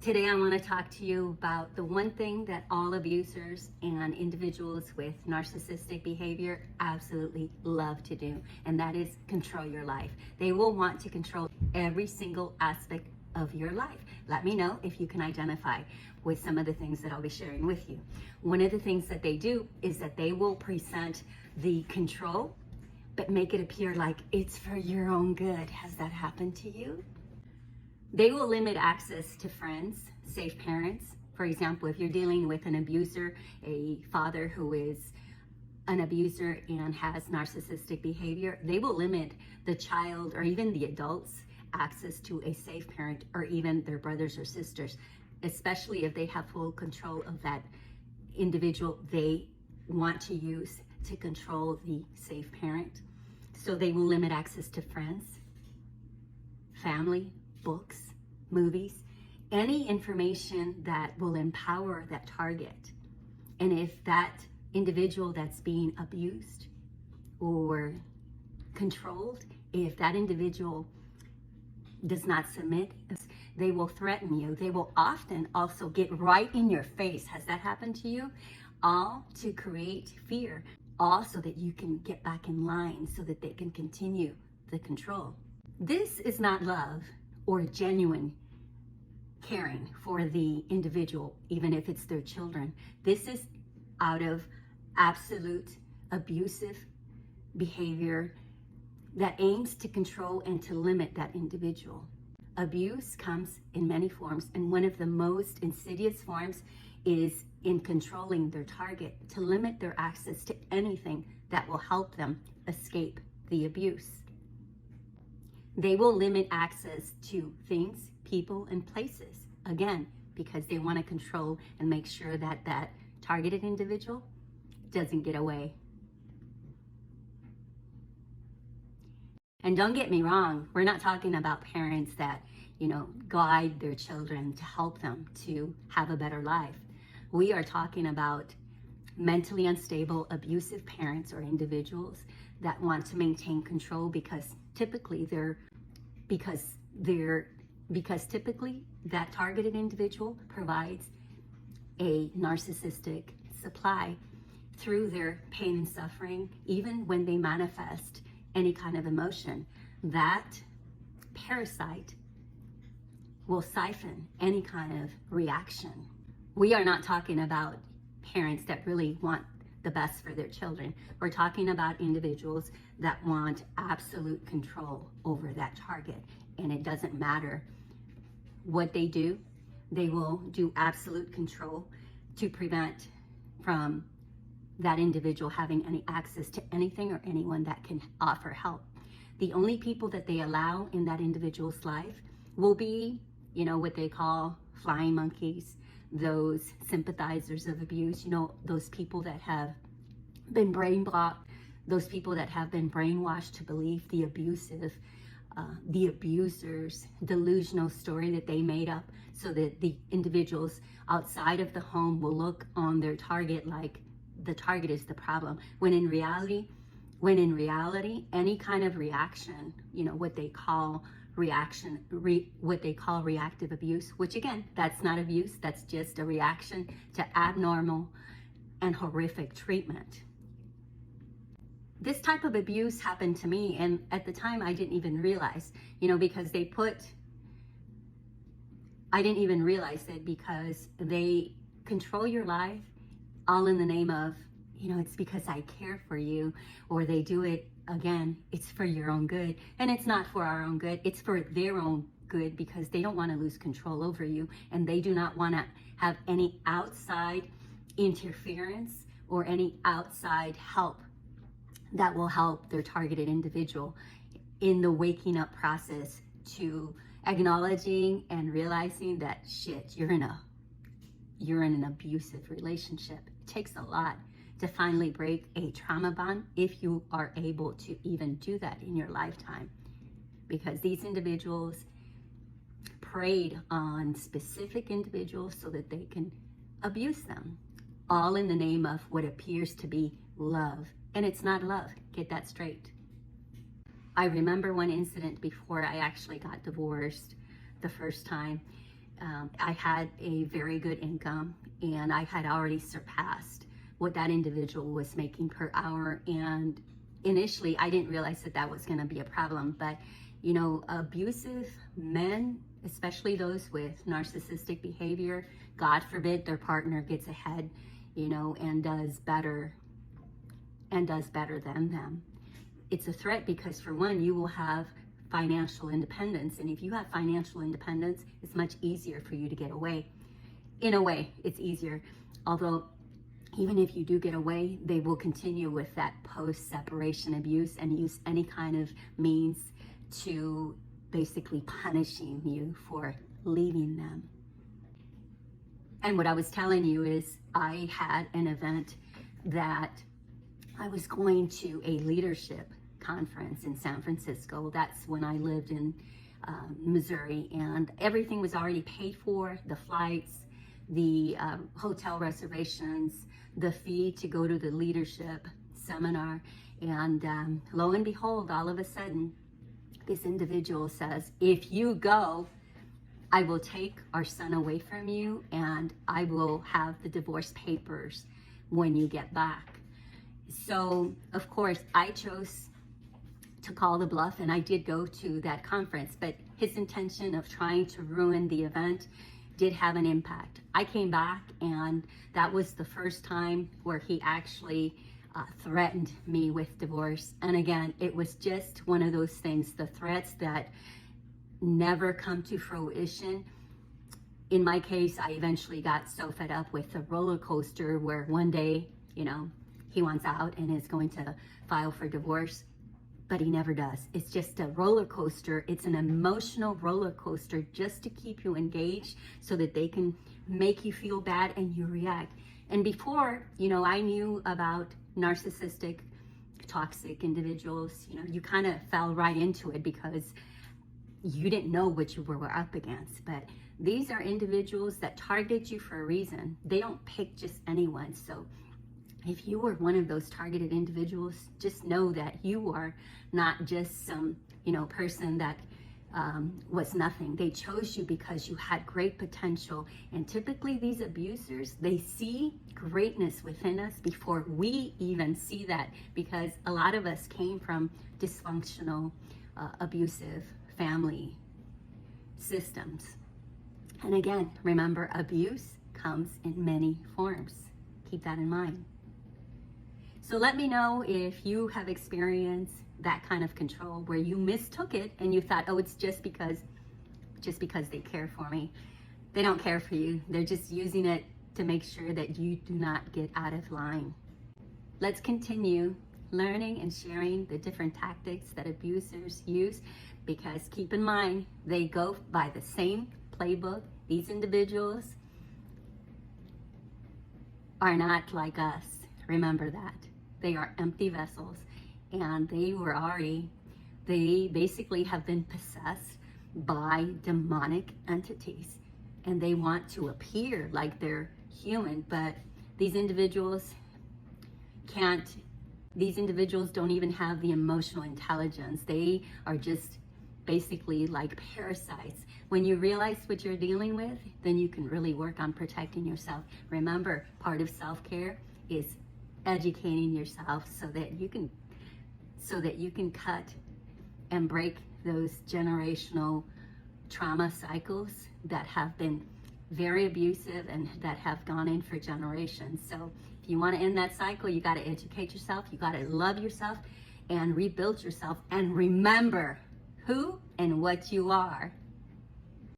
Today I want to talk to you about the one thing that all abusers and individuals with narcissistic behavior absolutely love to do, and that is control your life. They will want to control every single aspect of your life. Let me know if you can identify with some of the things that I'll be sharing with you. One of the things that they do is that they will present the control, but make it appear like it's for your own good. Has that happened to you? They will limit access to friends, safe parents. For example, if you're dealing with an abuser, a father who is an abuser and has narcissistic behavior, they will limit the child or even the adults access to a safe parent or even their brothers or sisters, especially if they have full control of that individual they want to use to control the safe parent. So they will limit access to friends, family, books, movies, any information that will empower that target. And if that individual that's being abused or controlled, if that individual does not submit, they will threaten you. They will often also get right in your face. Has that happened to you? All to create fear, all so that you can get back in line so that they can continue the control. This is not love or genuine caring for the individual, even if it's their children. This is out of absolute abusive behavior that aims to control and to limit that individual. Abuse comes in many forms, and one of the most insidious forms is in controlling their target to limit their access to anything that will help them escape the abuse. They will limit access to things, people, and places, again, because they want to control and make sure that that targeted individual doesn't get away. And don't get me wrong, we're not talking about parents that, guide their children to help them to have a better life. We are talking about mentally unstable, abusive parents or individuals that want to maintain control because typically that targeted individual provides a narcissistic supply through their pain and suffering. Even when they manifest any kind of emotion, that parasite will siphon any kind of reaction. We are not talking about parents that really want the best for their children. We're talking about individuals that want absolute control over that target. And it doesn't matter what they do, they will do absolute control to prevent from that individual having any access to anything or anyone that can offer help. The only people that they allow in that individual's life will be, what they call flying monkeys, those sympathizers of abuse, those people that have been brain blocked, those people that have been brainwashed to believe the abuser's delusional story that they made up so that the individuals outside of the home will look on their target like the target is the problem, when in reality, any kind of reaction, what they call reactive abuse, which again, that's not abuse, that's just a reaction to abnormal and horrific treatment. This type of abuse happened to me, and at the time I didn't even realize, because I didn't even realize it because they control your life all in the name of, it's because I care for you, or they do it, again, it's for your own good. And it's not for our own good, it's for their own good because they don't want to lose control over you, and they do not want to have any outside interference or any outside help that will help their targeted individual in the waking up process to acknowledging and realizing that shit, you're in an abusive relationship. It takes a lot to finally break a trauma bond if you are able to even do that in your lifetime, because these individuals preyed on specific individuals so that they can abuse them, all in the name of what appears to be love. And it's not love, get that straight. I remember one incident before I actually got divorced the first time. I had a very good income, and I had already surpassed what that individual was making per hour. And initially, I didn't realize that that was going to be a problem. But, you know, abusive men, especially those with narcissistic behavior, God forbid their partner gets ahead, you know, and does better than them. It's a threat because, for one, you will have financial independence. And if you have financial independence, it's much easier for you to get away. In a way, it's easier. Although, even if you do get away, they will continue with that post-separation abuse and use any kind of means to basically punishing you for leaving them. And what I was telling you is I had an event that I was going to a leadership conference in San Francisco. That's when I lived in Missouri, and everything was already paid for, the flights, the hotel reservations, the fee to go to the leadership seminar. And lo and behold, all of a sudden, this individual says, if you go, I will take our son away from you, and I will have the divorce papers when you get back. So, of course, I chose to call the bluff, and I did go to that conference, but his intention of trying to ruin the event did have an impact. I came back, and that was the first time where he actually threatened me with divorce. And again, it was just one of those things, the threats that never come to fruition. In my case, I eventually got so fed up with the roller coaster where one day, you know, he wants out and is going to file for divorce, but he never does. It's just a roller coaster. It's an emotional roller coaster just to keep you engaged so that they can make you feel bad and you react. And before, you know, I knew about narcissistic, toxic individuals, you know, you kind of fell right into it because you didn't know what you were up against. But these are individuals that target you for a reason. They don't pick just anyone. So if you were one of those targeted individuals, just know that you are not just some, you know, person that was nothing. They chose you because you had great potential. And typically these abusers, they see greatness within us before we even see that, because a lot of us came from dysfunctional, abusive family systems. And again, remember, abuse comes in many forms. Keep that in mind. So let me know if you have experienced that kind of control where you mistook it and you thought, oh, it's just because they care for me. They don't care for you. They're just using it to make sure that you do not get out of line. Let's continue learning and sharing the different tactics that abusers use, because keep in mind, they go by the same playbook. These individuals are not like us. Remember that. They are empty vessels, and they basically have been possessed by demonic entities, and they want to appear like they're human, but these individuals don't even have the emotional intelligence. They are just basically like parasites. When you realize what you're dealing with, then you can really work on protecting yourself. Remember, part of self-care is educating yourself so that you can cut and break those generational trauma cycles that have been very abusive and that have gone in for generations. So if you want to end that cycle, you got to educate yourself, you got to love yourself and rebuild yourself, and remember who and what you are.